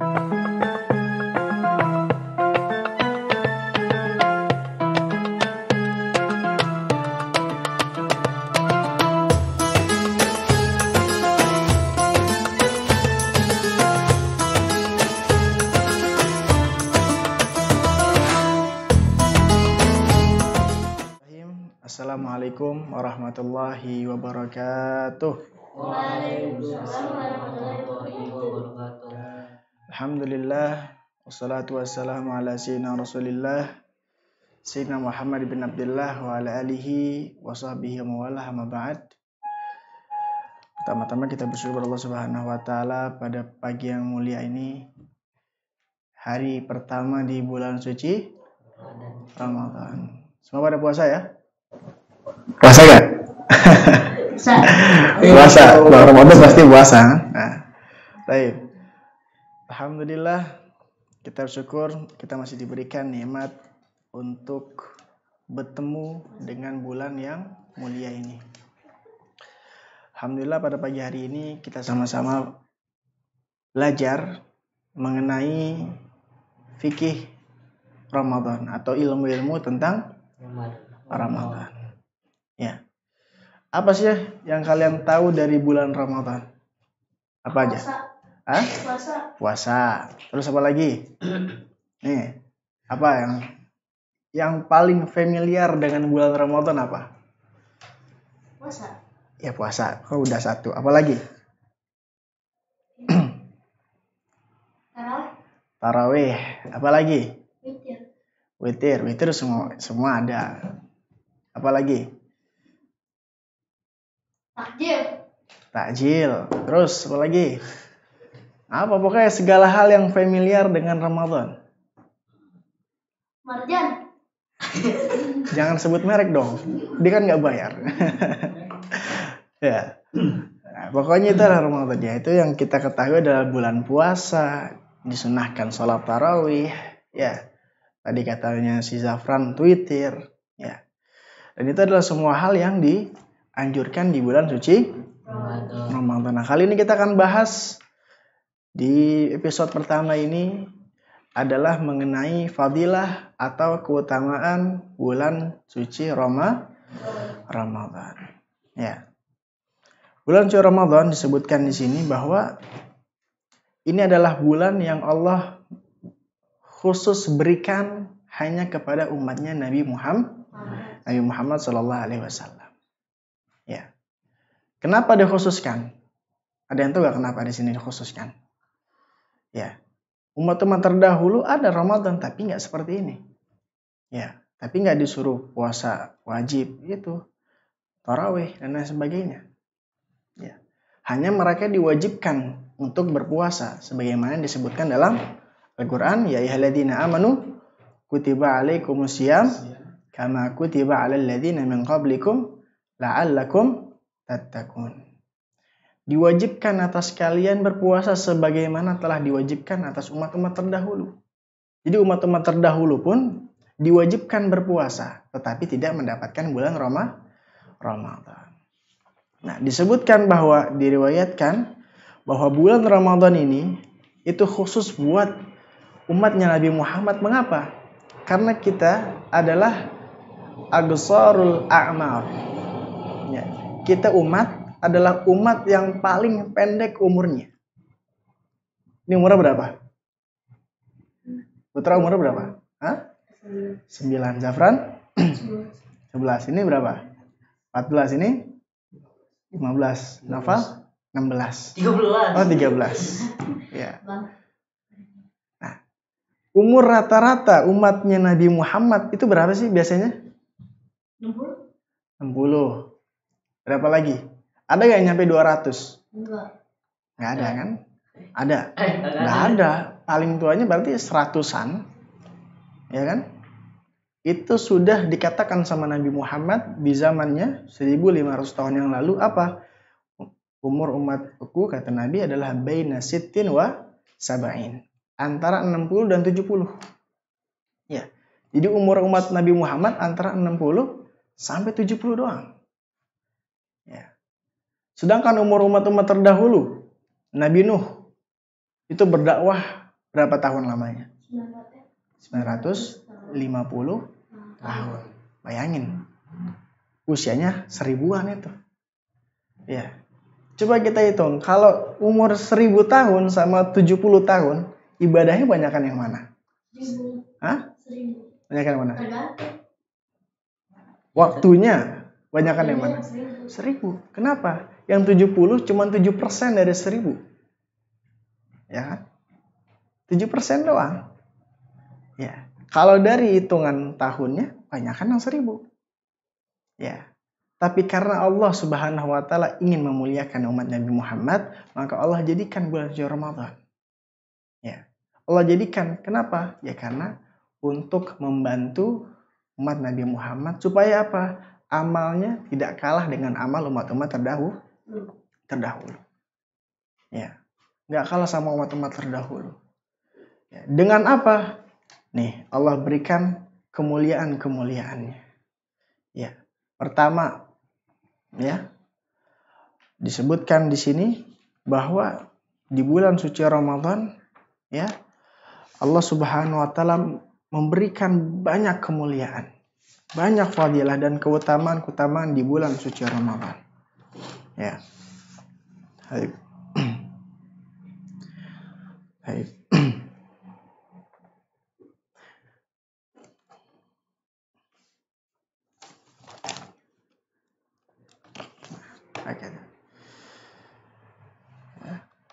Assalamualaikum warahmatullahi wabarakatuh. Waalaikumsalam warahmatullahi wabarakatuh. Alhamdulillah, wassalatu wassalamu ala sayyidina Rasulillah, Sayyidina Muhammad bin Abdullah wa ala alihi wa sahbihi wa mawalah, amma ba'd. Pertama-tama kita bersyukur Allah Subhanahu wa taala pada pagi yang mulia ini, hari pertama di bulan suci Ramadan. Semua pada puasa ya? Puasa gak? Puasa. Bulan Ramadan pasti puasa. Nah, baik. Alhamdulillah, kita bersyukur kita masih diberikan nikmat untuk bertemu dengan bulan yang mulia ini. Alhamdulillah pada pagi hari ini kita sama-sama belajar mengenai fikih Ramadan atau ilmu-ilmu tentang Ramadan. Ya. Apa sih yang kalian tahu dari bulan Ramadan? Apa aja? Puasa. Terus apa lagi? Nih, apa yang paling familiar dengan bulan Ramadan apa? Puasa. Ya puasa. Oh, udah satu. Apa lagi? Tarawih. Apa lagi? Witir. Witir semua ada. Apa lagi? Takjil. Terus apa lagi? Apa pokoknya segala hal yang familiar dengan Ramadan. Marjan. Jangan sebut merek dong. Dia kan nggak bayar. Ya. Nah, pokoknya itu adalah Ramadan ya. Itu yang kita ketahui adalah bulan puasa, disunahkan sholat tarawih, ya. Tadi katanya si Zafran Twitter, ya. Dan itu adalah semua hal yang dianjurkan di bulan suci Ramadan. Nah, kali ini kita akan bahas di episode pertama ini adalah mengenai fadilah atau keutamaan bulan suci Ramadan. Ya. Bulan suci Ramadan disebutkan di sini bahwa ini adalah bulan yang Allah khusus berikan hanya kepada umatnya Nabi Muhammad sallallahu alaihi wasallam. Ya. Kenapa dikhususkan? Ada yang tahu gak kenapa di sini dikhususkan? Ya. Umat-umat terdahulu ada Ramadan tapi nggak seperti ini. Ya, tapi nggak disuruh puasa wajib itu, tarawih dan lain sebagainya. Ya. Hanya mereka diwajibkan untuk berpuasa sebagaimana disebutkan dalam Al-Qur'an, ya ayyuhalladzina amanu kutiba alaikumusiyam kama kutiba alal ladzina min qablikum la'allakum tattaqun. Diwajibkan atas kalian berpuasa sebagaimana telah diwajibkan atas umat-umat terdahulu. Jadi umat-umat terdahulu pun diwajibkan berpuasa, tetapi tidak mendapatkan bulan Ramadan. Nah, disebutkan bahwa diriwayatkan bahwa bulan Ramadan ini itu khusus buat umatnya Nabi Muhammad. Mengapa? Karena kita adalah agsarul a'mar. Ya, kita adalah umat yang paling pendek umurnya. Ini umurnya berapa? Putra umurnya berapa? 9. Zafran? 11. Ini berapa? 14. Ini 15. Nafal? 16. 13. Oh, 13. Ya. Nah, umur rata-rata umatnya Nabi Muhammad itu berapa sih biasanya? 60. Berapa lagi? Ada gak yang nyampe 200? Enggak. Gak ada kan? Ada? Gak ada. Paling tuanya berarti 100-an. Ya kan? Itu sudah dikatakan sama Nabi Muhammad di zamannya 1500 tahun yang lalu. Apa? Umur umatku, kata Nabi, adalah baina sittin wa sab'in. Antara 60 dan 70. Ya. Jadi umur umat Nabi Muhammad antara 60 sampai 70 doang. Ya. Sedangkan umur umat-umat terdahulu, Nabi Nuh itu berdakwah Berapa tahun lamanya? 950 tahun. Bayangin. Usianya 1000-an itu. Ya. Coba kita hitung, kalau umur 1000 tahun sama 70 tahun, ibadahnya banyakan yang mana? 1000. Hah? 1000. Banyakan yang mana? Tergantung. Waktunya banyakan yang mana? 1000. 1000. Kenapa? Yang 70 cuma 7% dari 1000. Ya kan? 7% doang. Ya. Kalau dari hitungan tahunnya, banyakan yang 1000. Ya. Tapi karena Allah Subhanahu wa taala ingin memuliakan umat Nabi Muhammad, maka Allah jadikan bulan suci Ramadan. Ya. Allah jadikan, kenapa? Ya karena untuk membantu umat Nabi Muhammad supaya apa? Amalnya tidak kalah dengan amal umat-umat terdahulu. Ya. Nggak kalah sama umat-umat terdahulu. Ya. Dengan apa? Nih, Allah berikan kemuliaan-kemuliaannya. Ya. Pertama, ya, disebutkan di sini bahwa di bulan suci Ramadan, ya, Allah Subhanahu wa taala memberikan banyak kemuliaan, banyak fadilah dan keutamaan-keutamaan di bulan suci Ramadan. Ya. Baik. Baik.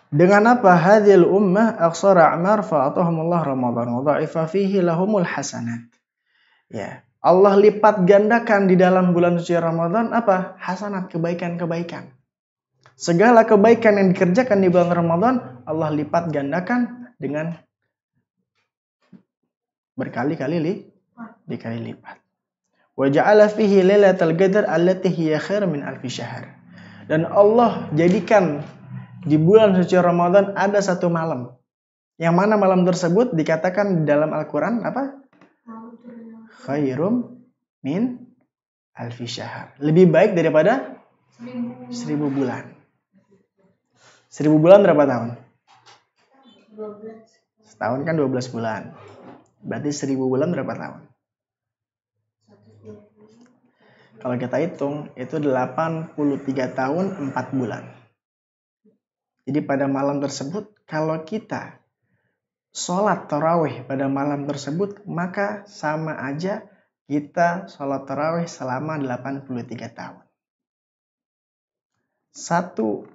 Dengan apa? Hadhil ummah aqsara a'mar fa'atahumullah Ramadan wa dha'ifa fihi lahumul hasanat. Ya, Allah lipat gandakan di dalam bulan suci Ramadan apa? Hasanat, kebaikan-kebaikan. Segala kebaikan yang dikerjakan di bulan Ramadan Allah lipat gandakan dengan berkali-kali dikali lipat. Wa ja'ala fihi lailatul qadar allati hiya khair min alfi syahr. Dan Allah jadikan di bulan suci Ramadan ada satu malam. Yang mana malam tersebut dikatakan di dalam Al-Quran apa? Khairum min alfi syahr. Lebih baik daripada 1000 bulan. 1000 bulan berapa tahun? 12. Setahun kan 12 bulan. Berarti 1000 bulan berapa tahun? 120. Kalau kita hitung itu 83 tahun 4 bulan. Jadi pada malam tersebut kalau kita sholat tarawih pada malam tersebut maka sama aja kita sholat tarawih selama 83 tahun. Satu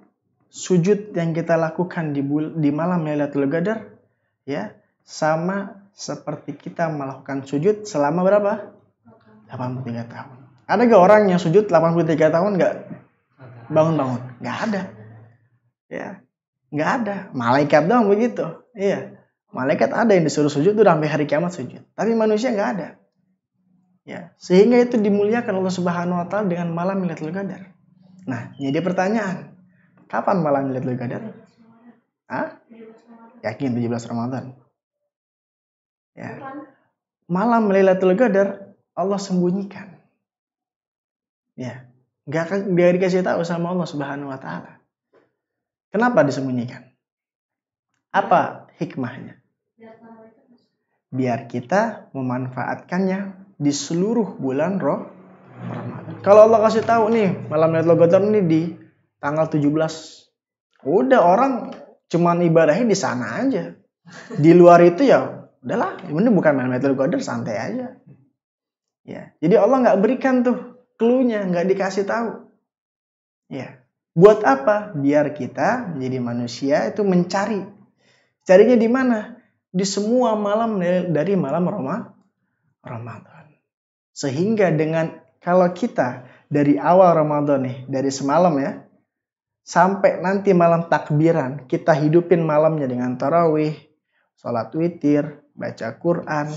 sujud yang kita lakukan di malam Lailatul Qadar ya sama seperti kita melakukan sujud selama berapa? 83 tahun. Ada gak orang yang sujud 83 tahun gak bangun-bangun? Gak ada. Ya, nggak ada. Malaikat doang begitu. Iya, malaikat ada yang disuruh sujud tuh sampai hari kiamat sujud. Tapi manusia nggak ada. Ya, sehingga itu dimuliakan Allah Subhanahu wa taala dengan malam Lailatul Qadar. Nah, jadi pertanyaan, kapan malam Lailatul Qadar? Hah? Yakin 17 Ramadan. Ya. Malam Lailatul Qadar Allah sembunyikan. Ya, nggak dikasih tahu sama Allah Subhanahu wa taala. Kenapa disembunyikan? Apa hikmahnya? Biar kita memanfaatkannya di seluruh bulan Ramadan. Kalau Allah kasih tahu nih, malam Lailatul Qadar ini di tanggal 17. Udah orang cuman ibadahnya di sana aja. Di luar itu ya udahlah, ini bukan malam Lailatul Qadar, santai aja. Ya, jadi Allah nggak berikan tuh clue-nya, nggak dikasih tahu. Ya. Buat apa? Biar kita menjadi manusia itu mencari. Carinya di mana? Di semua malam dari malam Ramadan. Sehingga dengan kalau kita dari awal Ramadan nih, dari semalam ya, sampai nanti malam takbiran, kita hidupin malamnya dengan tarawih, sholat witir, baca Quran.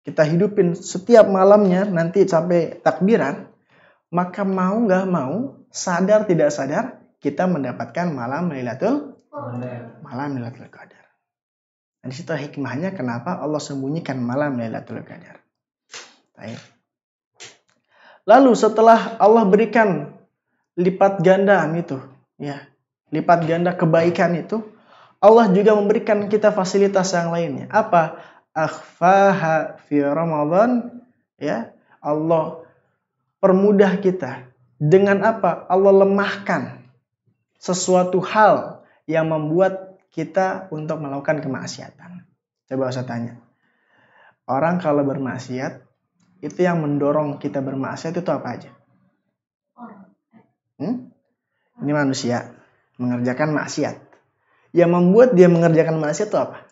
Kita hidupin setiap malamnya nanti sampai takbiran, maka mau nggak mau, sadar tidak sadar, kita mendapatkan malam Lailatul Qadar. Dan di situ hikmahnya kenapa Allah sembunyikan malam Lailatul Qadar. Baik. Lalu setelah Allah berikan lipat gandaan itu, ya, lipat ganda kebaikan itu, Allah juga memberikan kita fasilitas yang lainnya. Apa? Akhfaha fi Ramadan, ya. Allah permudah kita. Dengan apa? Allah lemahkan sesuatu hal yang membuat kita untuk melakukan kemaksiatan. Coba saya tanya. Orang kalau bermaksiat, itu yang mendorong kita bermaksiat itu apa aja? Ini manusia mengerjakan maksiat. Yang membuat dia mengerjakan maksiat itu apa?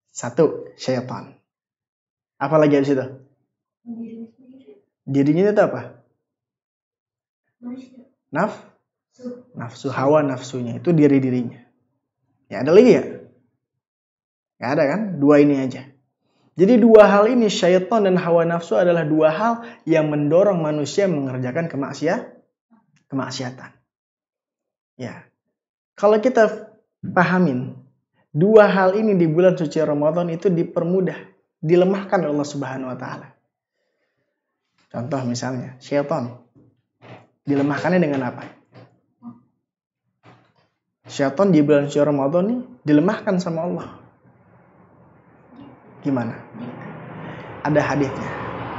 Satu, syaitan. Apa lagi habis itu? Dirinya itu apa? Nafsu, hawa nafsunya. Itu diri-dirinya. Ya ada lagi ya? Gak ada kan? Dua ini aja. Jadi dua hal ini, syaitan dan hawa nafsu adalah dua hal yang mendorong manusia mengerjakan kemaksiatan. Ya. Kalau kita pahamin, dua hal ini di bulan suci Ramadan itu dipermudah, dilemahkan oleh Allah Subhanahu wa taala. Contoh misalnya, syaitan dilemahkannya dengan apa? Syaitan di bulan suci Ramadan ini dilemahkan sama Allah. Gimana? Ada hadisnya.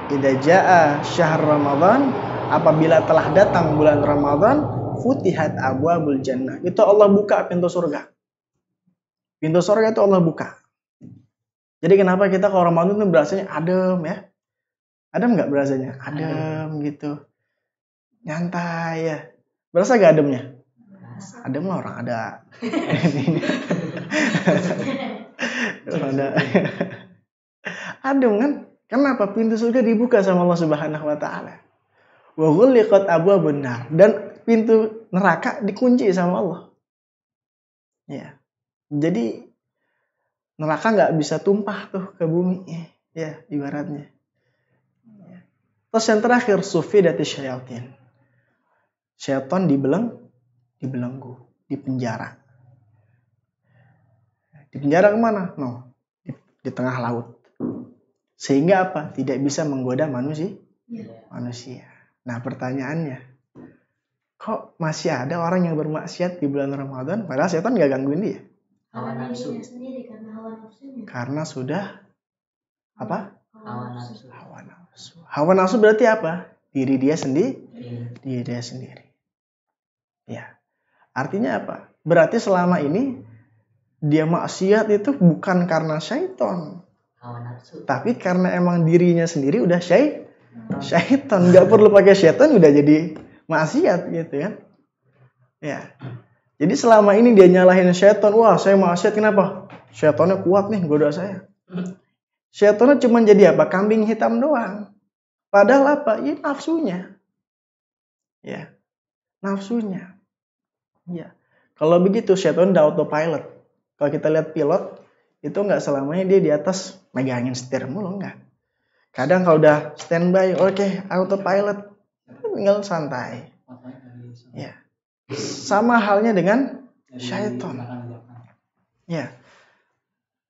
Idza jaa syahr Ramadan, apabila telah datang bulan Ramadan, futihat abwabul jannah. Itu Allah buka pintu surga. Pintu surga itu Allah buka. Jadi kenapa kita kalau Ramadan itu berasanya adem ya? Adem nggak berasanya? Adem gitu. Nyantai ya. Berasa gak ademnya? Adem lah orang ada. Ada. Adem kan? Kenapa? Pintu surga dibuka sama Allah Subhanahu wa taala. Wa ghulliqat abwabun nar, dan pintu neraka dikunci sama Allah. Ya. Jadi neraka nggak bisa tumpah tuh ke bumi, ya ibaratnya. Terus yang terakhir, sufidati syayatin. Syaitan dibelenggu, dipenjara. Dipenjara kemana? No, di tengah laut. Sehingga apa? Tidak bisa menggoda manusia. Nah pertanyaannya, kok masih ada orang yang bermaksiat di bulan Ramadan padahal setan gak gangguin dia? Hawa nafsunya sendiri, karena hawa nafsunya. Karena sudah apa? Hawa nafsu. Hawa nafsu berarti apa? Diri dia sendiri. Diri dia sendiri. Ya. Artinya apa? Berarti selama ini dia maksiat itu bukan karena syaitan. Hawa nafsu. Tapi karena emang dirinya sendiri udah syaitan. Gak perlu pakai syaitan udah jadi maksiat gitu kan. Ya. Jadi selama ini dia nyalahin syaitan. Wah saya maksiat kenapa? Syaitannya kuat nih goda saya. Syaitannya cuma jadi apa? Kambing hitam doang. Padahal apa? Ya nafsunya. Ya. Nafsunya. Ya. Kalau begitu syaitan udah autopilot. Kalau kita lihat pilot, itu nggak selamanya dia di atas megangin setir mulu, enggak. Kadang kalau udah standby, oke, autopilot, tinggal santai. Ya. Sama halnya dengan syaitan. Ya.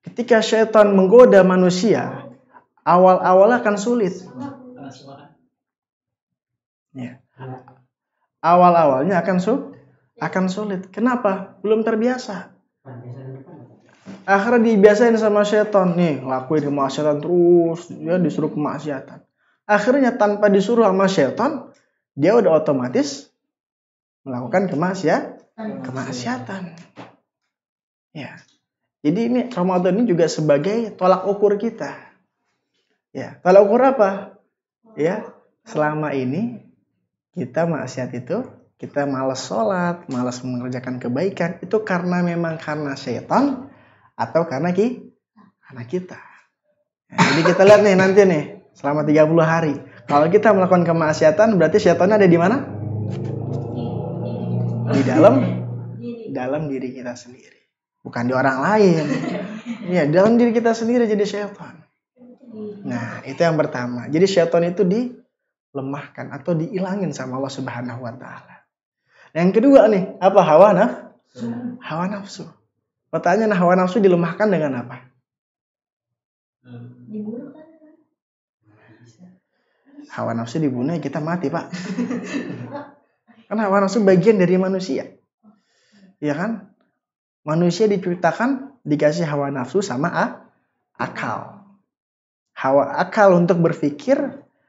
Ketika syaitan menggoda manusia, awal-awal akan sulit. Ya. Awal-awalnya akan sulit. Kenapa? Belum terbiasa. Akhirnya dibiasain sama syaitan. Nih, lakuin kemaksiatan terus. Dia disuruh kemaksiatan. Akhirnya tanpa disuruh sama syaitan, dia udah otomatis melakukan kemaksiatan. Ya. Jadi ini Ramadan ini juga sebagai tolak ukur kita. Ya, tolak ukur apa? Ya, selama ini kita maksiat itu, kita malas sholat, malas mengerjakan kebaikan, itu memang karena syaitan atau karena kita. Nah, jadi kita lihat nih nanti nih, selama 30 hari. Kalau kita melakukan kemaksiatan, berarti syaitannya ada di mana? Di dalam diri kita sendiri. Bukan di orang lain. Ya, dalam diri kita sendiri jadi syaitan. Nah, itu yang pertama. Jadi syaitan itu dilemahkan atau dihilangin sama Allah Subhanahu wa taala. Yang kedua nih, apa? Hawa nafsu. Pertanyaan, hawa nafsu dilemahkan dengan apa? Dibunuh kan? Hawa nafsu dibunuh ya kita mati, Pak. Karena hawa nafsu bagian dari manusia. Ya kan? Manusia diciptakan dikasih hawa nafsu sama akal. Akal untuk berpikir,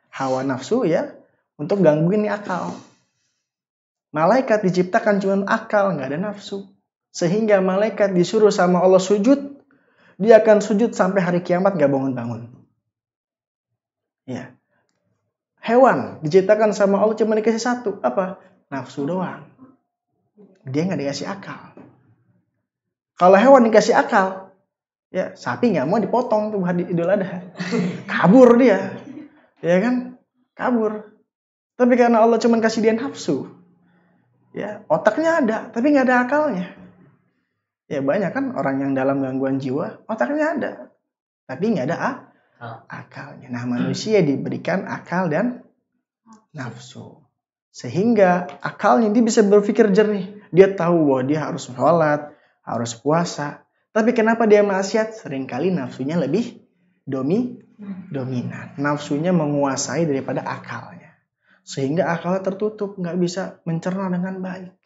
hawa nafsu ya untuk gangguin nih akal. Malaikat diciptakan cuma akal, nggak ada nafsu. Sehingga malaikat disuruh sama Allah sujud, dia akan sujud sampai hari kiamat nggak bangun-bangun. Ya. Hewan diciptakan sama Allah cuma dikasih satu, apa? Nafsu doang. Dia nggak dikasih akal. Kalau hewan dikasih akal, ya sapi nggak mau dipotong tuh hari Idul Adha, kabur dia, ya kan? Kabur. Tapi karena Allah cuma kasih dia nafsu, ya otaknya ada, tapi nggak ada akalnya. Ya banyak kan orang yang dalam gangguan jiwa, otaknya ada, tapi nggak ada akalnya. Nah manusia diberikan akal dan nafsu. Sehingga akalnya dia bisa berpikir jernih. Dia tahu bahwa dia harus sholat, harus puasa. Tapi kenapa dia maksiat? Seringkali nafsunya lebih dominan. Nafsunya menguasai daripada akalnya. Sehingga akalnya tertutup, nggak bisa mencerna dengan baik.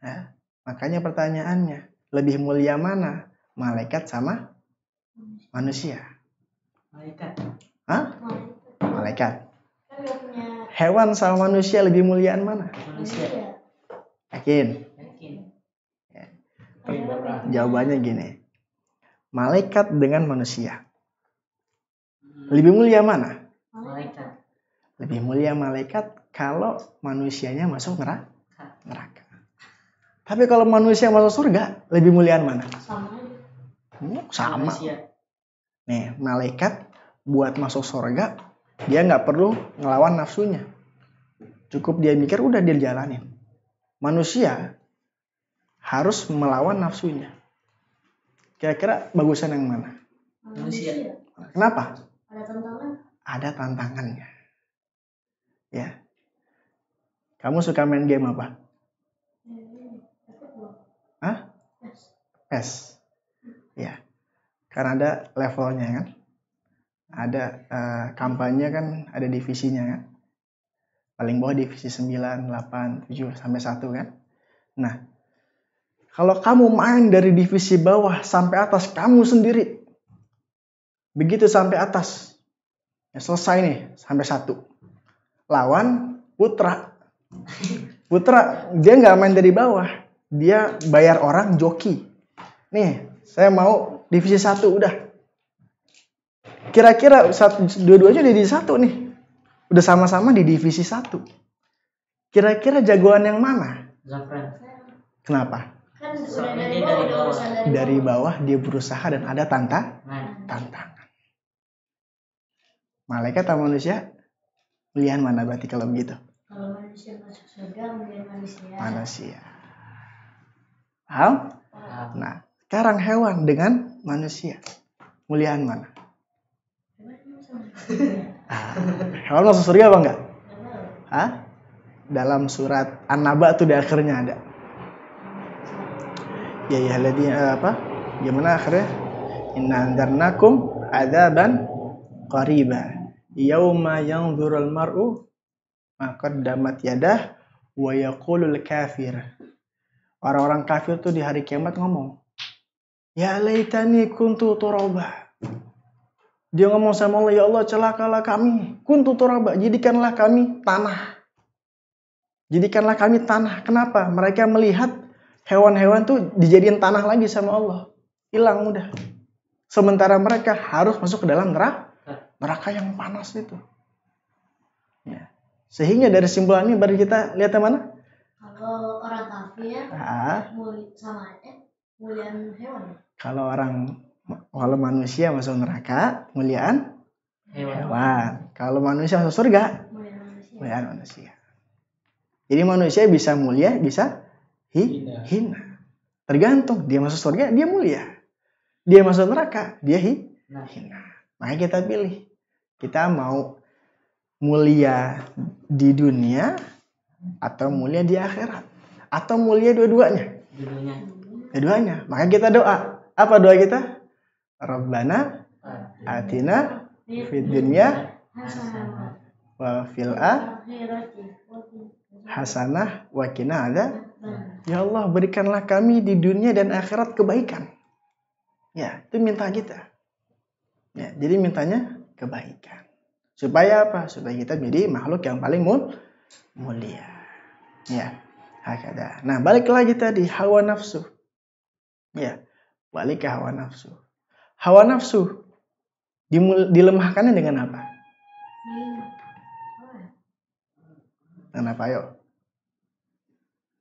Ya. Makanya pertanyaannya, lebih mulia mana? Malaikat sama manusia? Malaikat. Hah? Malaikat. Hewan sama manusia lebih muliaan mana? Manusia. Yakin? Ya. Jawabannya gini. Malaikat dengan manusia. Lebih mulia mana? Malaikat. Lebih mulia malaikat kalau manusianya masuk neraka. Tapi kalau manusia masuk surga, lebih muliaan mana? Sama. Manusia. Nih, malaikat buat masuk surga, dia nggak perlu ngelawan nafsunya. Cukup dia mikir, udah dia jalanin. Manusia harus melawan nafsunya. Kira-kira bagusan yang mana? Manusia. Kenapa? Ada tantangan? Ada tantangannya. Ya. Kamu suka main game apa? Hah? PES. Ya. Karena ada levelnya kan. Ada kampanye kan, ada divisinya kan. Paling bawah divisi 9, 8, 7 sampai 1 kan. Nah, kalau kamu main dari divisi bawah sampai atas kamu sendiri. Begitu sampai atas. Ya selesai nih sampai 1. Lawan putra. Putra dia nggak main dari bawah. Dia bayar orang joki. Nih, saya mau divisi 1 udah. Kira-kira dua-duanya di divisi 1 nih. Udah sama-sama di divisi 1. Kira-kira jagoan yang mana? Zafran. Kenapa? Kan soalnya dia dari bawah. Dari bawah dia berusaha dan ada tantangan. Malaikat atau manusia? Pilihan mana berarti kalau begitu? Kalau manusia masuk surga, mungkin manusia. Manusia. Paham? Nah, sekarang hewan dengan manusia. Muliaan mana? Hewan masuk surga apa enggak? Hah? Dalam surat An-Naba tuh di akhirnya ada. Ya apa? Gimana akhirnya? Inna anzarnakum adzaban qariba. Yauma yanzurul mar'u ma qaddamat yadah wa yaqulul kafir. Orang-orang kafir tuh di hari kiamat ngomong, ya laitani kuntu turaba. Dia ngomong sama Allah, ya Allah celakalah kami, kuntu turaba, jadikanlah kami tanah. Jadikanlah kami tanah. Kenapa? Mereka melihat hewan-hewan tuh dijadiin tanah lagi sama Allah. Hilang udah. Sementara mereka harus masuk ke dalam neraka yang panas itu. Ya. Sehingga dari simpulan ini baru kita lihat yang mana? Kalau orang kafir, sama muliaan hewan. Kalau manusia masuk neraka, muliaan hewan. Kalau manusia masuk surga, muliaan manusia. Jadi manusia bisa mulia, bisa hina. Tergantung, dia masuk surga, dia mulia. Dia masuk neraka, dia hina. Makanya kita pilih. Kita mau mulia di dunia atau mulia di akhirat. Atau mulia dua-duanya. Dua-duanya. Makanya kita doa. Apa doa kita? Rabbana atina fid dunya wa fil akhirati hasanah wa qina Ya Allah, berikanlah kami di dunia dan akhirat kebaikan. Ya, itu minta kita. Ya, jadi mintanya kebaikan. Supaya apa? Supaya kita menjadi makhluk yang paling mulia. Ya, hakada. Nah, balik lagi tadi hawa nafsu. Ya, balik ke hawa nafsu. Hawa nafsu dilemahkannya dengan apa? Kenapa ayo?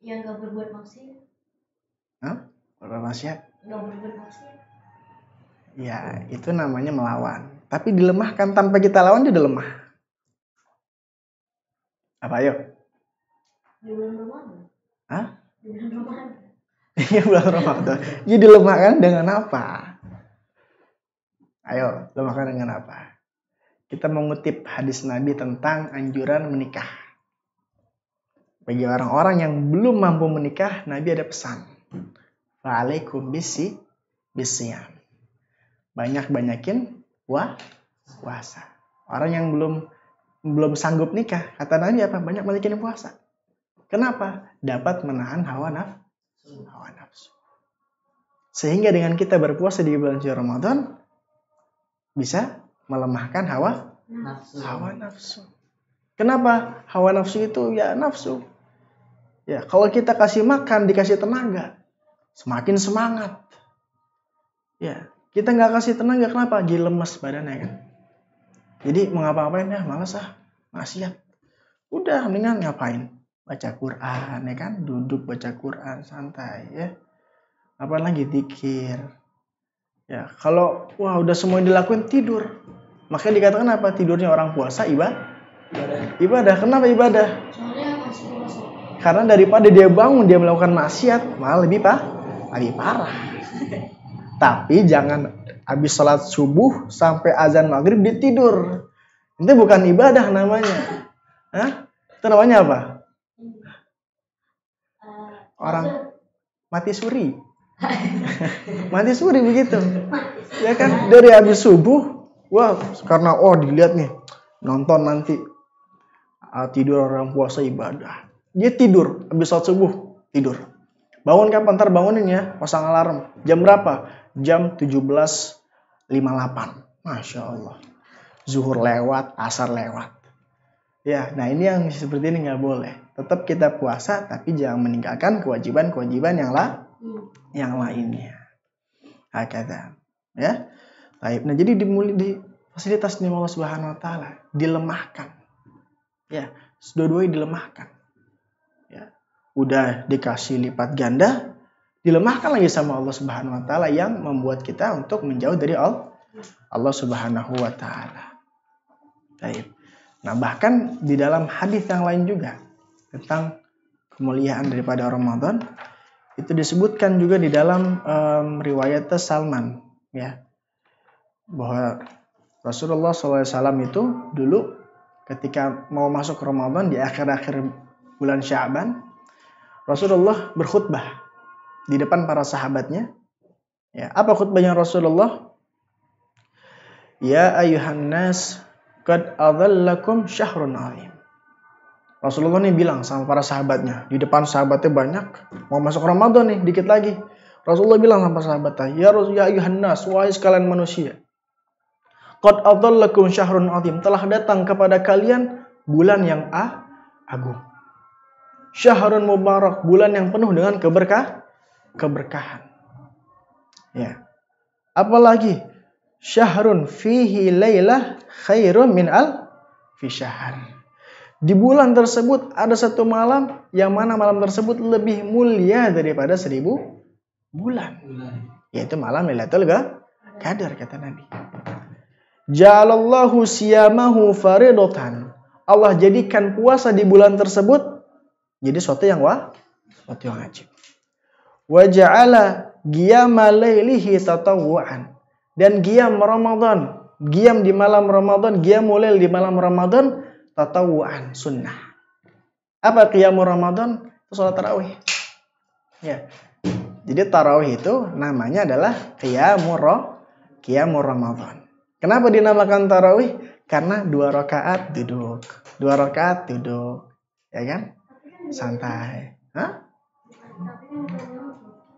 Yang gak berbuat maksiat. Hah? Berbuat maksiat? Gak berbuat maksiat. Ya, itu namanya melawan. Tapi dilemahkan tanpa kita lawan dia udah lemah. Apa ayo? Di bulan Ramadan. Hah? Di bulan Ramadan. Iya, bulan Ramadan. Jadi dilemahkan dengan apa? Ayo, lemahkan dengan apa? Kita mengutip hadis Nabi tentang anjuran menikah. Bagi orang-orang yang belum mampu menikah, Nabi ada pesan. Wa'alaikum bisyam. Banyak-banyakin puasa. Orang yang belum sanggup nikah, kata Nabi apa? Banyak-banyakin puasa. Kenapa? Dapat menahan hawa nafsu. Sehingga dengan kita berpuasa di bulan suci Ramadan bisa melemahkan hawa nafsu. Kenapa? Hawa nafsu itu ya nafsu. Ya, kalau kita kasih makan, dikasih tenaga, semakin semangat. Ya, kita nggak kasih tenaga, kenapa? Jadi lemes badannya kan. Jadi mau ngapa-ngapain ya malas maksiat. Udah mendingan ngapain? Baca Quran ya kan, duduk baca Quran santai ya. Apaan lagi zikir. Ya, kalau udah semua dilakuin tidur. Makanya dikatakan apa? Tidurnya orang puasa ibadah. Kenapa ibadah? Soalnya masih puasa. Karena daripada dia bangun dia melakukan maksiat malah lebih parah. Tapi jangan habis sholat subuh sampai azan maghrib dia tidur. Itu bukan ibadah namanya. Hah? Itu namanya apa? Orang mati suri. Mati suri begitu. Ya kan? Dari habis subuh, karena dilihat nih nonton nanti tidur orang puasa ibadah. Dia tidur habis sholat subuh, tidur. Bangun kapan? Ntar bangunin ya, pasang alarm. Jam berapa? Jam 17.58. Masya Allah. Zuhur lewat, asar lewat. Ya, nah ini yang seperti ini nggak boleh. Tetap kita puasa, tapi jangan meninggalkan kewajiban-kewajiban yang lainnya. Hakata. Ya. Baik. Nah, jadi di fasilitas Allah Subhanahu wa taala dilemahkan. Ya, dua-duanya dilemahkan. Ya. Udah dikasih lipat ganda, dilemahkan lagi sama Allah Subhanahu wa taala yang membuat kita untuk menjauh dari Allah Subhanahu wa taala. Baik. Nah, bahkan di dalam hadis yang lain juga tentang kemuliaan daripada Ramadan itu disebutkan juga di dalam riwayat Salman ya, bahwa Rasulullah SAW itu dulu ketika mau masuk Ramadan di akhir-akhir bulan Sya'ban, Rasulullah berkhutbah di depan para sahabatnya. Ya, apa khutbahnya Rasulullah? Ya ayuhan nas qad adhallakum syahrun 'azim. Rasulullah nih bilang sama para sahabatnya, di depan sahabatnya banyak, mau masuk Ramadan nih dikit lagi. Rasulullah bilang sama sahabatnya, ya ayuhan nas, wahai sekalian manusia. Qad adhallakum syahrun 'azim, telah datang kepada kalian bulan yang agung. Syahrun mubarak, bulan yang penuh dengan keberkahan. Ya. Apalagi syahrun fihi lailah khairun min alfi syahr. Di bulan tersebut ada satu malam yang mana malam tersebut lebih mulia daripada 1000 bulan. Yaitu malam Lailatul Qadar kata Nabi. Ja'alallahu siyamahu faridatan. Allah jadikan puasa di bulan tersebut jadi suatu yang wajib. Wa ja'ala qiyama lailihi tatawwu'an. Dan qiyam Ramadan, qiyam di malam Ramadan, qiyamul lail di malam Ramadan tatawwu'an, sunnah. Apa qiyamul Ramadan? Itu salat tarawih. Ya. Jadi tarawih itu namanya adalah qiyamul Ramadan. Kenapa dinamakan tarawih? Karena 2 rakaat duduk. 2 rakaat duduk. Ya kan? Santai. Hah?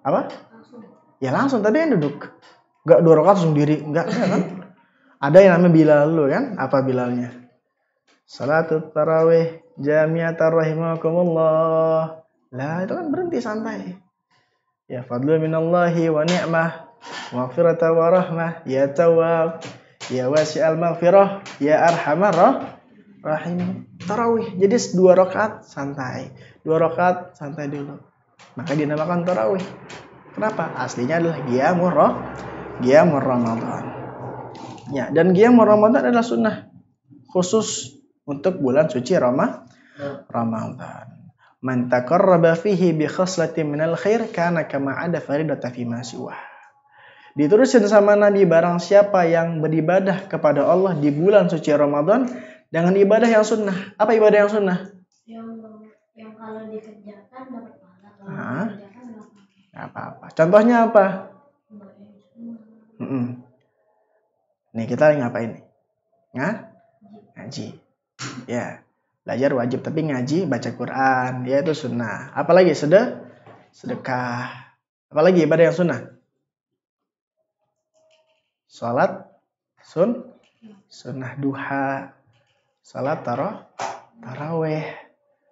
Apa? Langsung. Ya langsung tadi yang duduk. Enggak 2 rakaat langsung diri, enggak kan? Ada yang namanya Bilal dulu kan? Apa Bilalnya? Salatut tarawih jami'atan rahimakumullah. Lah itu kan berhenti santai. Ya fadlu minallahi wa ni'mah maghfirata wa rahmah ya tawwab ya wasi'al maghfirah ya arhamar rahim. Tarawih. Jadi 2 rakaat santai. 2 rakaat santai dulu. Maka dinamakan tarawih. Kenapa? Aslinya adalah qiyamul Ramadan. Ya, dan qiyamul Ramadan adalah sunnah khusus untuk bulan suci Ramadan. Man taqarraba fihi bi khaslatin minal khair kana kama ada faridata fi ma siwa. Diterusin sama Nabi, barang siapa yang beribadah kepada Allah di bulan suci Ramadan dengan ibadah yang sunnah. Apa ibadah yang sunnah? Yang kalau dikerjakan dapat pahala, kalau Hah? dikerjakan dapat pahala. Gak apa-apa. Contohnya apa? Nih kita lagi ngapain nih? Ngaji. Ya, belajar wajib, tapi ngaji, baca Quran, ya itu sunnah. Apalagi sedekah. Apalagi ibadah yang sunnah? Salat sunnah duha, salat taraweh,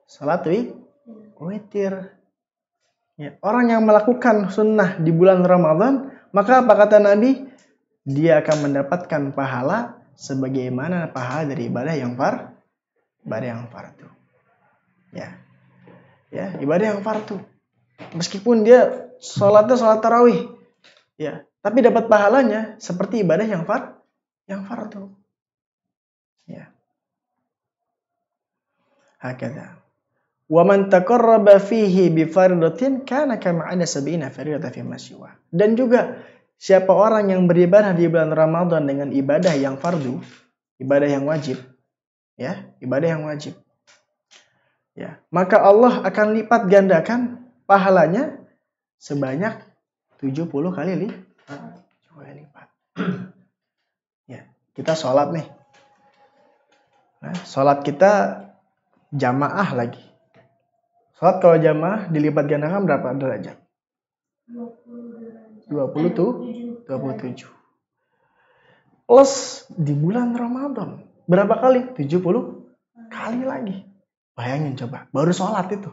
salat witir. Ya, orang yang melakukan sunnah di bulan Ramadan, maka apa kata Nabi? Dia akan mendapatkan pahala sebagaimana pahala dari ibadah yang fardu. Ya, ibadah yang fardu. Meskipun dia sholatnya sholat tarawih, ya, tapi dapat pahalanya seperti ibadah yang fardu. Ya. Hakadha. Wa man taqarraba fihi bi faridatin kana kama ada 70 faridatan fi ma siwa. Dan juga siapa orang yang beribadah di bulan Ramadan dengan ibadah yang fardu, ibadah yang wajib, ya, ibadah yang wajib. Ya, maka Allah akan lipat gandakan pahalanya sebanyak 70 kali lipat. Ya, kita sholat nih. Nah, sholat kita jamaah lagi. Sholat kalau jamaah dilipat gandakan berapa derajat? 27. Plus di bulan Ramadan. Berapa kali? 70 kali lagi. Bayangin coba, baru sholat itu.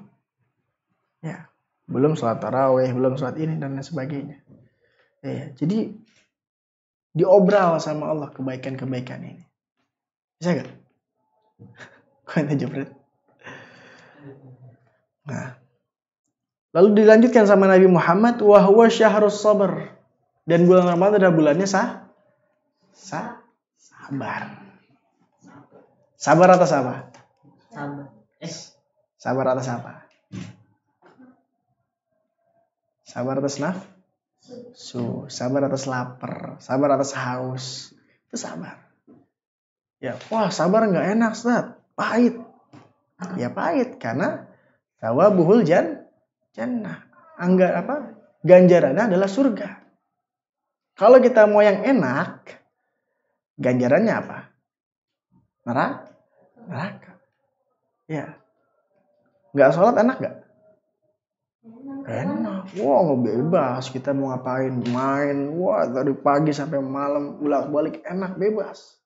Ya, belum sholat tarawih, belum sholat ini dan lain sebagainya. Ya, jadi diobral sama Allah kebaikan-kebaikan ini. Bisa gak? Kau jebret. Nah, lalu dilanjutkan sama Nabi Muhammad, wa huwa syahrus sabr. Dan bulan Ramadan adalah bulannya sabar. Sabar atas apa? Sabar atas apa? Sabar atas nafsu, sabar atas lapar, sabar atas haus. Itu sabar. Ya, wah sabar nggak enak, Ustaz. Pahit. Ya pahit karena thawabuhul jannah. Ganjarannya adalah surga. Kalau kita mau yang enak, ganjarannya apa? Neraka. Ya. Nggak sholat enak nggak? Enak. Wah, bebas. Kita mau ngapain? Main. Wah, dari pagi sampai malam bolak-balik enak, bebas.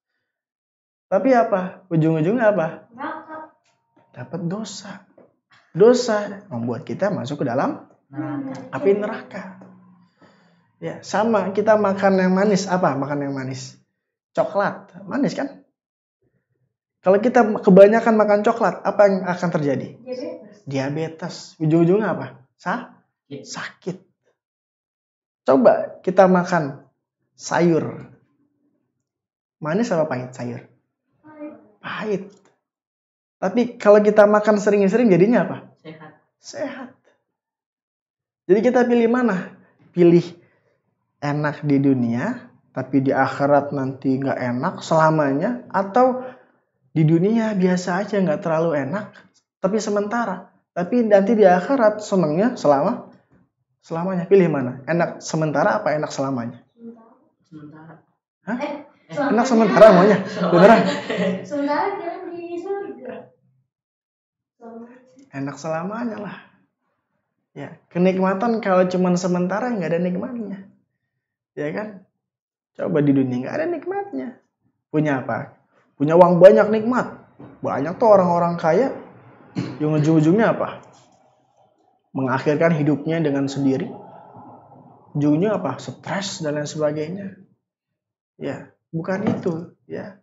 Tapi apa? Ujung-ujungnya apa? Dapat dosa. Dosa membuat kita masuk ke dalam api neraka. Ya, sama kita makan yang manis. Apa makan yang manis? Coklat. Manis kan? Kalau kita kebanyakan makan coklat, apa yang akan terjadi? Diabetes. Ujung-ujungnya apa? Sakit. Coba kita makan sayur. Manis apa pahit sayur? Pahit. Tapi kalau kita makan sering-sering jadinya apa? Sehat. Jadi kita pilih mana? Pilih enak di dunia, tapi di akhirat nanti nggak enak selamanya, atau di dunia biasa aja nggak terlalu enak, tapi sementara. Tapi nanti di akhirat senangnya selamanya. Pilih mana? Enak sementara apa enak selamanya? Sementara. Hah? Enak sementara maunya? Beneran? Sementara kira di surga. Enak selamanya lah. Ya, kenikmatan kalau cuma sementara nggak ada nikmatnya. Ya kan? Coba di dunia nggak ada nikmatnya. Punya apa? Punya uang banyak nikmat. Banyak tuh orang-orang kaya yang ujung-ujungnya apa? Mengakhirkan hidupnya dengan sendiri. Ujungnya apa? Stres dan lain sebagainya. Ya, bukan itu, ya.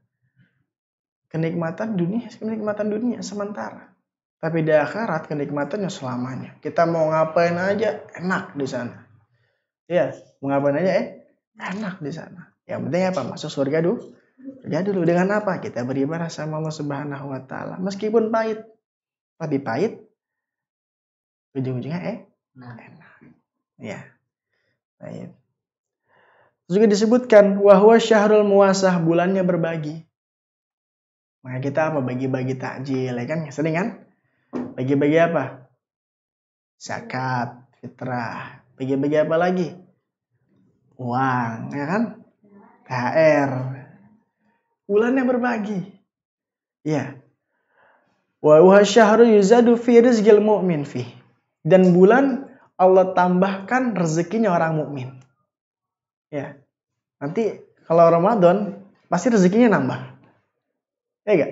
Kenikmatan dunia sementara. Tapi di akhirat kenikmatannya selamanya. Kita mau ngapain aja enak di sana. Ya, mau ngapain aja enak di sana. Yang penting apa? Masuk surga dulu. Surga dulu dengan apa? Kita beribadah sama Allah Subhanahu wa taala. Meskipun pahit. Tapi pahit ujung-ujungnya enak. Ya. Baik. Juga disebutkan wahwa syahrul muwasah, bulannya berbagi. Maka kita apa? Bagi-bagi takjil, ya kan? Sering kan? Bagi-bagi apa? Zakat, fitrah. Bagi-bagi apa lagi? Uang, ya kan? THR. Bulannya berbagi. Ya. Wa huwa syahrul yuzadu fi rizqil mu'min fi. Dan bulan Allah tambahkan rezekinya orang mukmin. Ya. Nanti kalau Ramadan pasti rezekinya nambah. Ya enggak?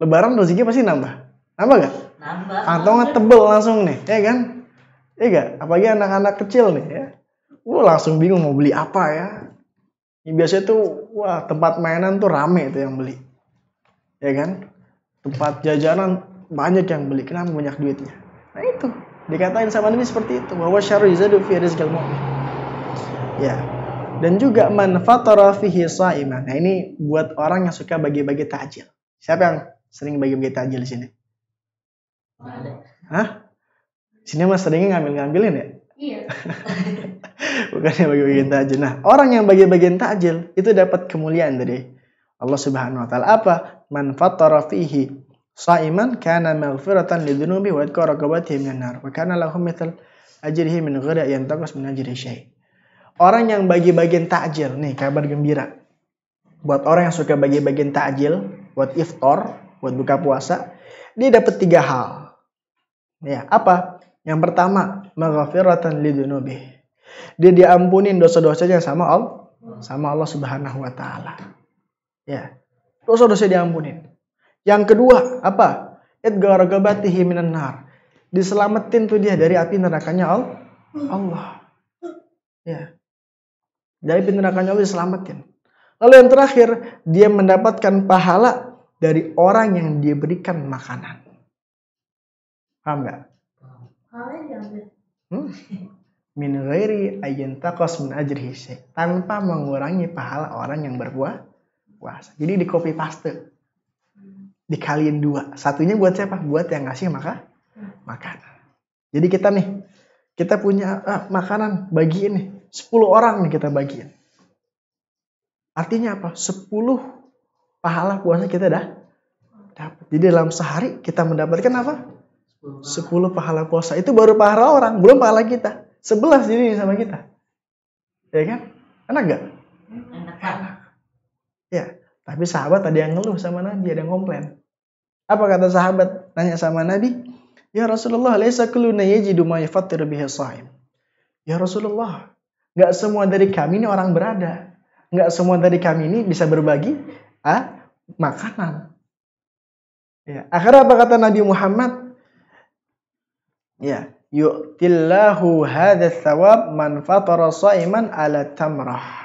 Lebaran rezekinya pasti nambah. Nambah enggak? Nambah. Kantongnya tebel langsung nih, ya kan? Ya enggak? Apalagi anak-anak kecil nih ya. Langsung bingung mau beli apa ya. Ini biasanya tuh tempat mainan tuh rame tuh yang beli. Ya kan? Tempat jajanan banyak yang beli. Kenapa banyak duitnya? Nah itu. Dikatain sama Nabi seperti itu. Bahwa syarru yuzadu fi rizqil mu'min. Ya. Dan juga man fatara fihi sha'iman. Nah ini buat orang yang suka bagi-bagi takjil. Siapa yang sering bagi-bagi takjil di sini? Ada. Hah? Sini mah seringnya ngambil-ngambilin ya? Iya. Bukannya bagi-bagi takjil. Nah, orang yang bagi-bagiin takjil itu dapat kemuliaan dari Allah Subhanahu wa taala. Apa? Man fatara fihi sha'iman kana maghfiratan lidzunubi wa idqa raqabatihi minan nar. Wa kana lahu mithal ajrihi min ghairi yantaqas min ajri syai'. Orang yang bagi-bagiin takjil, nih kabar gembira. Buat orang yang suka bagi-bagiin takjil, buat iftar, buat buka puasa, dia dapat 3 hal. Ya, apa? Yang pertama, maghfiratan lidzunubi. Dia diampunin dosa-dosanya sama Allah Subhanahu wa taala. Ya. Dosa-dosa diampunin. Yang kedua, apa? Idqa raqabatihi minan nar. Diselamatin tuh dia dari api nerakanya Allah. Ya. Dari api nerakanya Allah diselamatin. Lalu yang terakhir, dia mendapatkan pahala dari orang yang dia berikan makanan. Paham enggak? Pahalanya diambil. Min ghairi ayantaqas min ajrihi syai'. Tanpa mengurangi pahala orang yang berpuasa. Jadi di copy paste. Dikaliin 2. Satunya buat siapa? Buat yang ngasih makanan. Jadi kita punya makanan, bagiin nih. 10 orang nih kita bagiin. Artinya apa? 10 pahala puasa kita dah dapat. Jadi dalam sehari kita mendapatkan apa? 10 pahala puasa. Itu baru pahala orang, belum pahala kita. 11 jadi sama kita. Ya kan? Enak gak? Enak. Ya. Tapi sahabat ada yang ngeluh sama Nabi, ada yang komplain. Apa kata sahabat? Nanya sama Nabi, ya Rasulullah, laisa kulluna yajidu ma yafattiru bihi shaim. Ya Rasulullah, gak semua dari kami ini orang berada. Gak semua dari kami ini bisa berbagi makanan. Ya. Akhirnya apa kata Nabi Muhammad? Ya, yu'tillahu hadha thawab man fatara shaiman ala tamrah.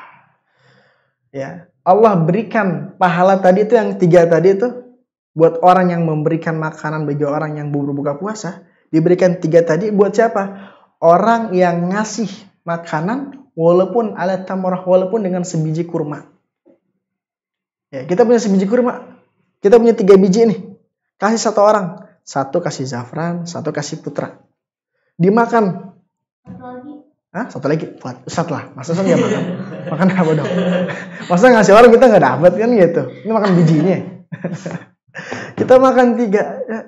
Ya, Allah berikan pahala tadi itu yang 3 tadi itu buat orang yang memberikan makanan bagi orang yang berbuka puasa, diberikan 3 tadi buat siapa? Orang yang ngasih makanan walaupun ala tamrah, walaupun dengan sebiji kurma. Ya, kita punya sebiji kurma. Kita punya 3 biji nih. Kasih 1 orang. 1 kasih Zafran, 1 kasih Putra. Dimakan. 1 lagi. Hah? 1 lagi buat Ustaz lah. Masa Ustaz gak makan? Makan apa dong? Masa ngasih orang kita gak dapat kan gitu? Ini makan bijinya. Kita makan 3. Ya.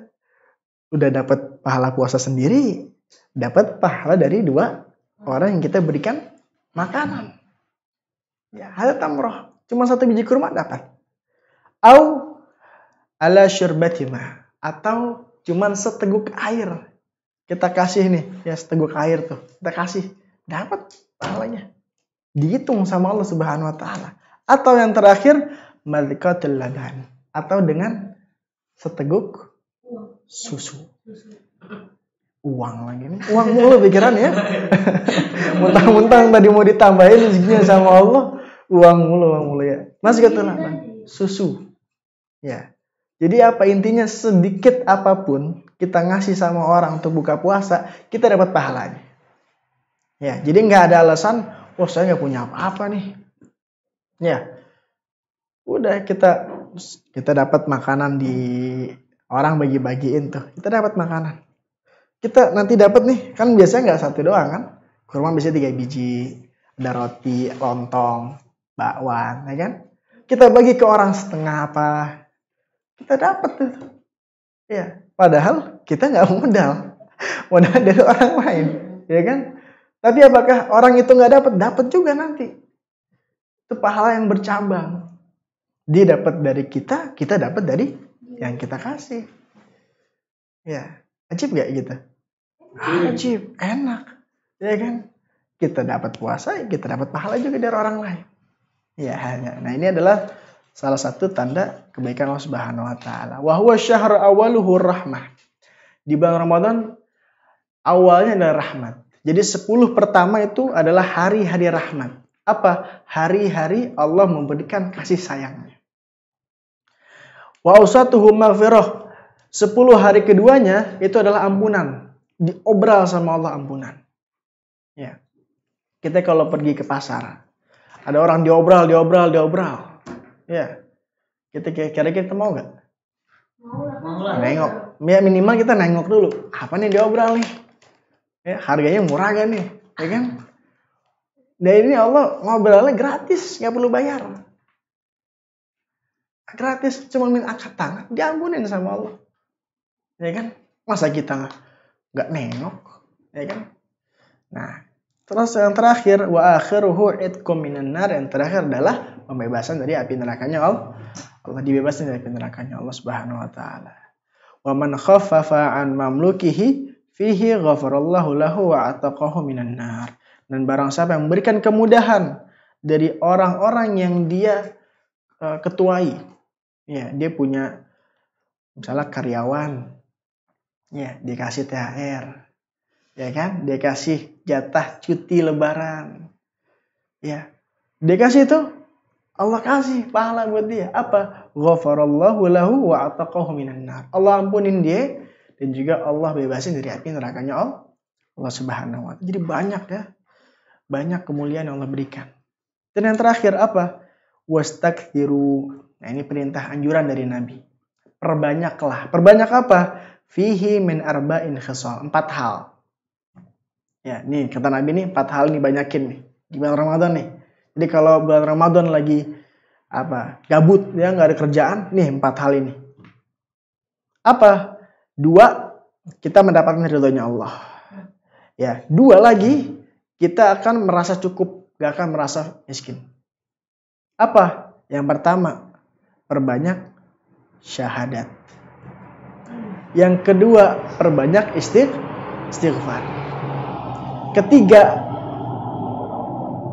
Udah dapat pahala puasa sendiri. Dapat pahala dari 2 orang yang kita berikan makanan. Ya, hal tamroh. Cuma 1 biji kurma dapat. Au ala syurbatima. Atau cuman seteguk air. Kita kasih nih, ya seteguk air tuh. Kita kasih, dapat pahalanya. Dihitung sama Allah Subhanahu wa taala. Atau yang terakhir, madqatul laban, atau dengan seteguk susu. Uang lagi nih. Uang mulu pikiran ya. Muntang-muntang tadi mau ditambahin rezekinya sama Allah, uang mulu ya. Masih kata susu. Ya. Jadi apa intinya, sedikit apapun kita ngasih sama orang untuk buka puasa, kita dapat pahalanya. Ya, jadi nggak ada alasan, oh saya nggak punya apa-apa nih. Ya, udah kita dapat makanan di orang bagi-bagiin tuh, kita dapat makanan. Kita nanti dapat nih, kan biasanya nggak satu doang kan, kurma biasanya 3 biji, ada roti, lontong, bakwan, ya kan? Kita bagi ke orang setengah apa, kita dapat tuh. Ya, padahal kita nggak modal dari orang lain, ya kan? Tapi apakah orang itu nggak dapat? Dapat juga nanti. Itu pahala yang bercabang. Dia dapat dari kita dapat dari yang kita kasih. Ya, ajib gak gitu? Ajib, enak, ya kan? Kita dapat puasa, kita dapat pahala juga dari orang lain. Ya, nah ini adalah salah satu tanda kebaikan Allah Subhanahu wa taala. Wa huwa syahr awaluhu rahmah. Di bulan Ramadan awalnya adalah rahmat. Jadi 10 pertama itu adalah hari-hari rahmat. Apa? Hari-hari Allah memberikan kasih sayangnya. Wa ausatuhu maghfirah. 10 hari keduanya itu adalah ampunan. Diobral sama Allah ampunan. Ya. Kita kalau pergi ke pasar, ada orang diobral. Ya. Kira-kira kita mau nggak? Mau lah. Nengok. Ya minimal kita nengok dulu. Apa nih diobral nih? Ya, harganya murah gak nih? Ya kan? Dan ini Allah ngobrolnya gratis, nggak perlu bayar. Gratis, cuma minta angkat tangan, diampunin sama Allah. Ya kan? Masa kita nggak nengok? Ya kan? Nah, terus yang terakhir, wa akhiruhu idkum minan nar, yang terakhir adalah pembebasan dari api nerakanya Allah. Allah dibebaskan dari api nerakanya Allah Subhanahu wa taala. Wa man khaffafa an mamlukihi fihi ghafarallahu lahu wa ataqahu minan nar. Dan barang siapa yang memberikan kemudahan dari orang-orang yang dia ketuai. Ya, dia punya misalnya karyawan. Ya, dikasih THR. Ya kan? Dia kasih jatah cuti lebaran. Ya. Dia kasih itu, Allah kasih pahala buat dia. Apa? Ghafarallahu lahu wa ataqahu minan nar. Allah ampunin dia dan juga Allah bebasin dari api nerakanya Allah Subhanahu wa taala. Jadi banyak ya. Banyak kemuliaan yang Allah berikan. Dan yang terakhir apa? Wastakthiru. Nah, ini perintah anjuran dari Nabi. Perbanyaklah. Perbanyak apa? Fihi min arba'in khisal. 4 hal. Ya, nih kata Nabi nih 4 hal nih banyakin nih di bulan Ramadan nih. Jadi kalau bulan Ramadan lagi gabut ya, nggak ada kerjaan, nih 4 hal ini. Apa? 2, kita mendapatkan ridhonya Allah. Ya, 2 lagi, kita akan merasa cukup, gak akan merasa miskin. Apa? Yang pertama, perbanyak syahadat. Yang kedua, perbanyak istighfar. Ketiga,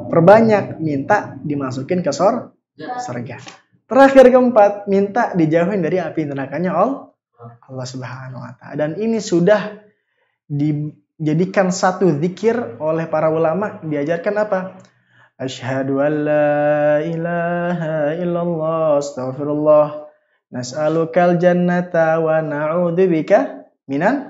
perbanyak minta dimasukin ke surga. Terakhir keempat, minta dijauhin dari api nerakanya Allah Subhanahu wa taala. Dan ini sudah dijadikan satu zikir oleh para ulama, diajarkan apa? Asyhadu an la ilaha illallah astaghfirullah nas'alukal jannata wa na'udzubika minan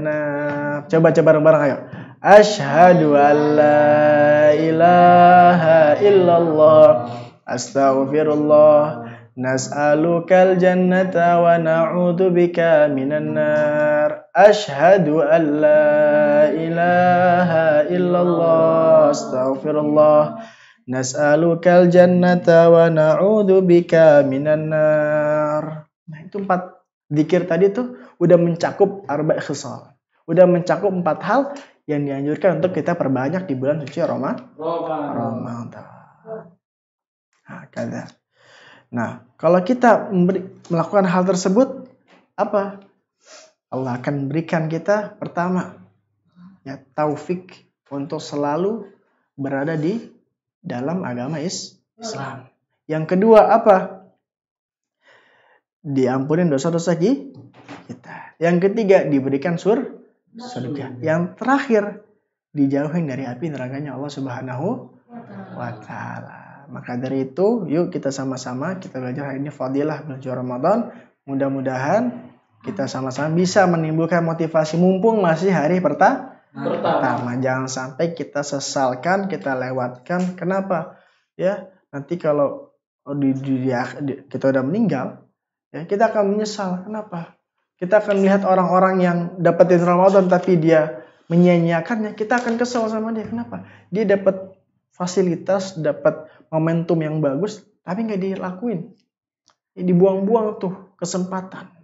nar. Coba bareng-bareng ayo. Asyhadu an la ilaha illallah astaghfirullah nas'alukal jannata wa na'udzubika minan nar. Asyhadu an la ilaha illallah astaghfirullah nas'alukal jannata wa na'udzubika minan nar. Nah, itu 4 zikir tadi tuh udah mencakup arba' khisal. Udah mencakup 4 hal yang dianjurkan untuk kita perbanyak di bulan suci Ramadan. Nah, kalau kita melakukan hal tersebut, apa? Allah akan berikan kita pertama ya taufik untuk selalu berada di dalam agama Islam. Yang kedua apa? Diampunin dosa-dosa kita. Yang ketiga diberikan surga. Yang terakhir dijauhin dari api nerakanya Allah Subhanahu wa taala. Maka dari itu, yuk kita sama-sama kita belajar hari ini fadilah belajar Ramadan. Mudah-mudahan kita sama-sama bisa menimbulkan motivasi mumpung masih hari pertama. Jangan sampai kita sesalkan, kita lewatkan. Kenapa? Ya, nanti kalau kita udah meninggal, ya kita akan menyesal. Kenapa? Kita akan melihat orang-orang yang dapetin Ramadan tapi dia menyia-nyiakannya, kita akan kesal sama dia. Kenapa? Dia dapat fasilitas, dapat momentum yang bagus, tapi nggak dilakuin. Dibuang-buang tuh kesempatan.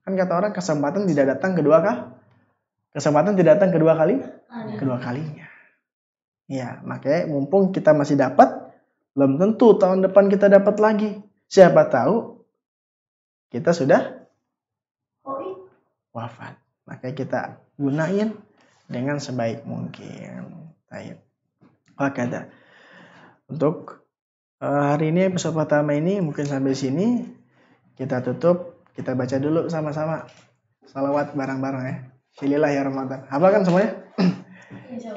Kan kata orang kesempatan tidak datang kedua kalinya. Ya, makanya mumpung kita masih dapat, belum tentu tahun depan kita dapat lagi. Siapa tahu kita sudah wafat. Makanya kita gunain dengan sebaik mungkin. Baik. Oke, untuk hari ini episode pertama ini mungkin sampai sini. Kita tutup. Kita baca dulu sama-sama salawat bareng-bareng ya. Syilillah ya Ramadan. Hafalkan semuanya?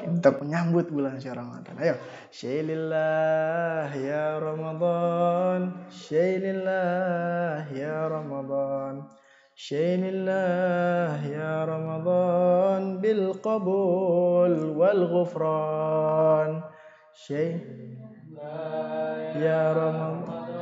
Untuk menyambut bulan suci Ramadan. Ayo. Syilillah ya Ramadan. Syilillah ya Ramadan. Syilillah ya Ramadan bil qabul wal ghufran. Syilillah ya Ramadan.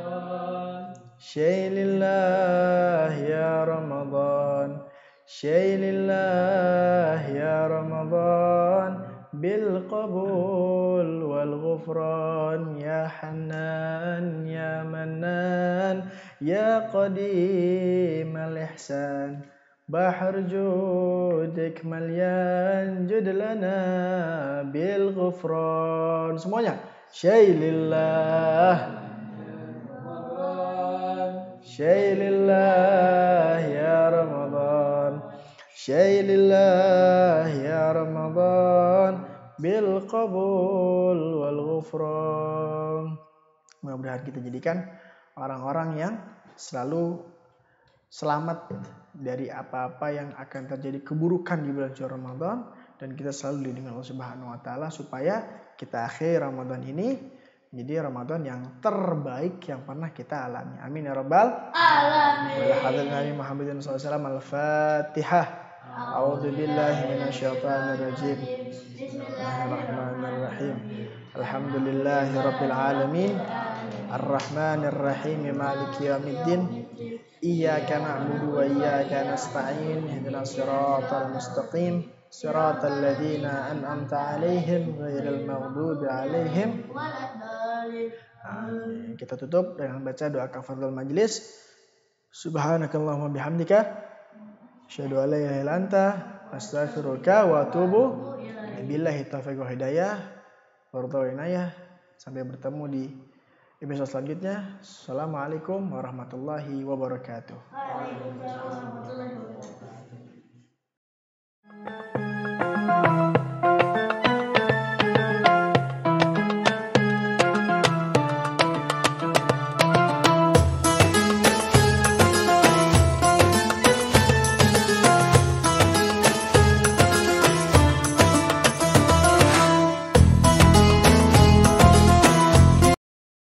Syilillah ya Ramadan. Syilillah ya Ramadan bil qabul wal ghufran ya Hannan ya Mannan ya Qadim al ihsan bahar judik malyan jud lana bil ghufran. Semuanya. Syilillah Syilillah ya Ramadan. Syilillah ya Ramadan bil qabul wal ghufran. Mudah-mudahan kita jadikan orang-orang yang selalu selamat dari apa-apa yang akan terjadi keburukan di bulan suci Ramadan, dan kita selalu dilindungi Allah Subhanahu wa taala supaya kita akhir Ramadan ini jadi Ramadan yang terbaik yang pernah kita alami. Amin ya rabbal alamin. Wa hadza nabi Muhammadin sallallahu alaihi wasallam al-Fatihah. A'udzu billahi minasyaitonir rajim. Bismillahirrahmanirrahim. Alhamdulillahi rabbil alamin. Arrahmanir rahim maliki yaumiddin. Iyyaka na'budu wa iyyaka nasta'in. Ihdinas siratal mustaqim. Siratal ladzina an'amta 'alaihim ghairil maghdubi 'alaihim. Amin. Kita tutup dengan baca doa kafaratul majlis. Subhanakallahumma bihamdika asyhadu an la ilaha illa anta astaghfiruka wa atubu ilaik. Billahi taufiq wal hidayah. Sampai bertemu di episode selanjutnya. Assalamualaikum warahmatullahi wabarakatuh.